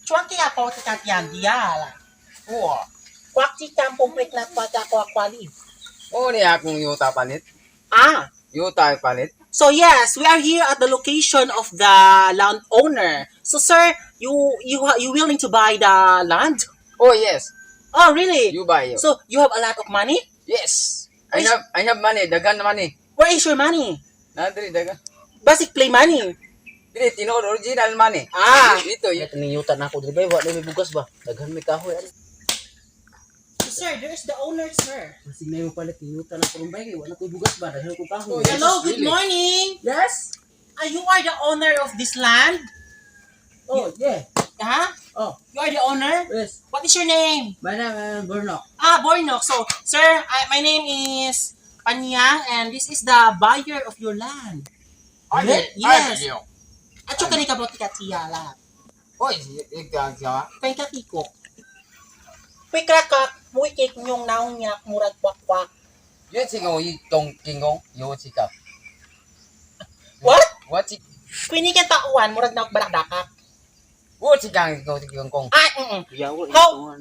ช่วงที่อาโปติการยันดียาล่ะโอ้ควักที่จำปุ่มเล็กนะควักจากควาลี Oh, ni akong yuta palit. Ah, Yuta palit. so yes, we are here at the location of the landowner. So sir, you willing to buy the land? Oh, yes. Oh really? You buy. So you have a lot of money? Yes. I have money. Dagan na money. Where is your money? Nadri dagan. Basic play money. Dili tinod original money. Ah, Dito. Niyuta na ako diri ba, wa na may bugas ba? Daghan may kahoy ani. sir, there's the owner, sir. Kasi may palit niyuta na kurumbay kay wa na koy bugas ba, daghan ko kahoy. Oh, yes. Hello, good really? morning. Yes. You are the owner of this land? Oh, yeah. Huh? Oh, You are the owner? yes. What is your name? My name is Bernok. Ah, Bornok. So, sir, my name is Panyang and this is the buyer of your land. Yes. At yung kanika bro tika tiyala. Oy, igtang siya. Kaya kakiko. Kaya kakak, muy kik nyong naong nyak murag kwak-kwak. Yun sigong itong kingong. Yo sikap. What? What si? Kaya ni kaya tauan, murag na balakdakak. What si kang kong kong. Ah, Yawa How-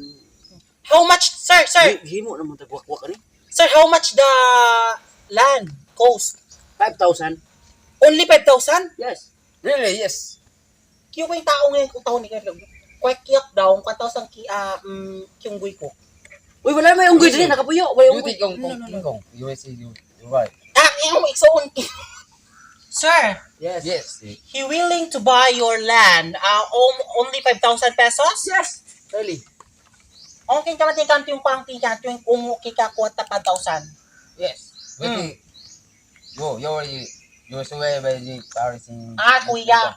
How much, sir, Himo naman tagwak-wak ani. Sir, how much the land cost? 5,000. Only 5,000? Yes. Really? Yes. Kaya ko yung tao ngayon kung tao ni kaya kwek kiyak daw, 4,000 kiyong guy ko. Uy, wala may unggoy diri nakapuyo. Wala You unggoy. think kong No, no, no. kingong. You see you right. Ah, yung iksoon. Sir, Yes. Yes. he willing to buy your land only 5,000 pesos? Yes. Really. Okay ka mating kanto yung pang tingkat yung kung kikakuha ta 5,000. Yes. Wait. You swear by the Paris in. Ah, kuya.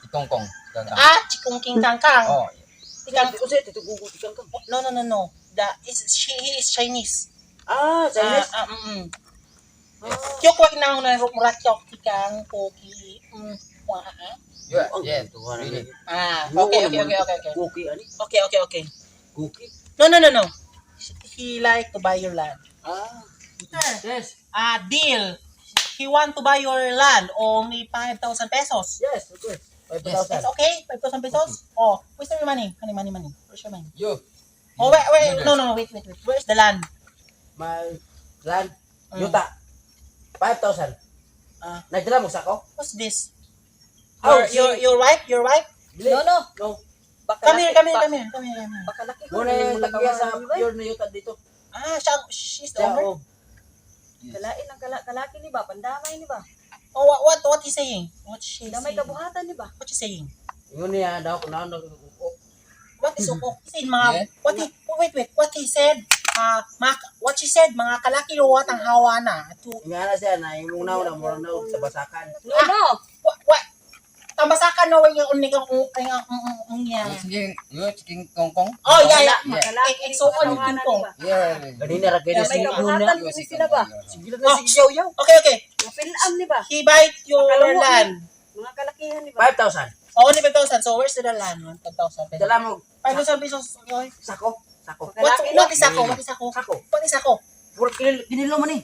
Itong kong. Ah, chikung king kangkang. Oh. Tikang, Usa titugugo tikang kang. no. He is Chinese. Ah, Chinese. Kyo kwek na na murat kyok tikang poki. Yeah. Ang Yes. tuwa na Really. yun. Ah, No, okay. naman. Cookie ani. Okay. Cookie. No. He like to buy your land. Ah. Sir, Yes. deal. He want to buy your land only 5,000 pesos. Yes. Okay. 5,000. It's okay? 5,000 pesos? Oh, where's your money? Money. Where's your money? You. Oh, wait. No. Wait. Where's the land? My land. Yuta. 5,000. Nagdala mo sa ako? What's this? Oh, Your wife? Dili. No. Come here. Baka laki ko. Muna yung lagya sa pure na yuta dito. Ah, she's the Siya, owner? oh. Kalain ang kalaki ni ba? Pandamay ni ba? Oh, what he's saying? What she's Damay saying? kabuhatan ni ba? What she's saying? Yun niya daw kung naon What is ukok? He said, mga, Yeah. wait. What he said? What she said, mga kalaki luwat ang hawa na. nga na siya na yung naon na murang naon sa basakan. No. What? Tambasakan no yung unig ang niya. You chicken kong kong. Oh, yeah. Makalaki. Iksoon yung tingkong. Yeah. Ganina ra kay Damay sila kabuhatan una. ni sila ba? Sige na sige yaw. Okay. Mapilam ni ba? He bite your Makalawa. land. Mga kalakihan ni ba? 5,000. Oh, only 5,000. So, where's the land? 5,000 pesos. Dala mo 5,000 pesos. Okay. sako. What is ako? Sako. Puro kinilo man ni.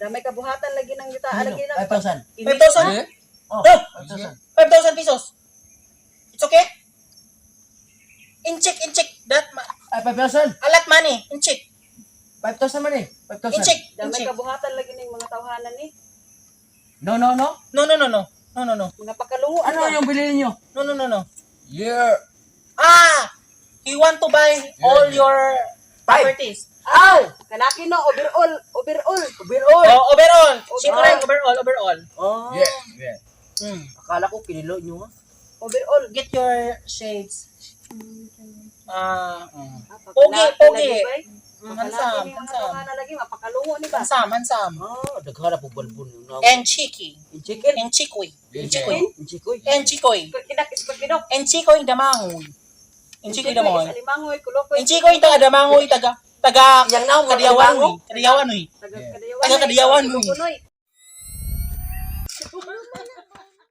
Damay kabuhatan lagi ng yuta. Lagi ng 5,000. 5,000? Eh? Oh, No. 5,000. 5,000 pesos. It's okay? In check. That, Ay 5,000. a lot money. In check. 5,000 man eh. 5,000. In check. damay kabuhatan lagi ng mga tawhanan ni. No. No. Mga pakalungo. Ano yung bilhin niyo? No. Yeah. He want to buy all your properties. Aw! Kalaki no. Overall. Overall. Oh, overall. Siyempre, overall. Oh. Yeah. Akala ko kinilo niyo ha. Overall. Get your shades. Pogi. Handsome. Mga tawhanan lagi. Mapakalungo ni ba? Handsome. Oh, daghana po balbon yung naon. And cheeky. In chicken. And chikoy. In chikoy. And chikoy. Kinakis pag kinok. And chikoy damangoy. And chikoy damangoy. Alimangoy. Kulokoy. And chikoy taga damangoy taga Yang naon Kadiyawan. Taga Taga Kadiyawan. Kunoy.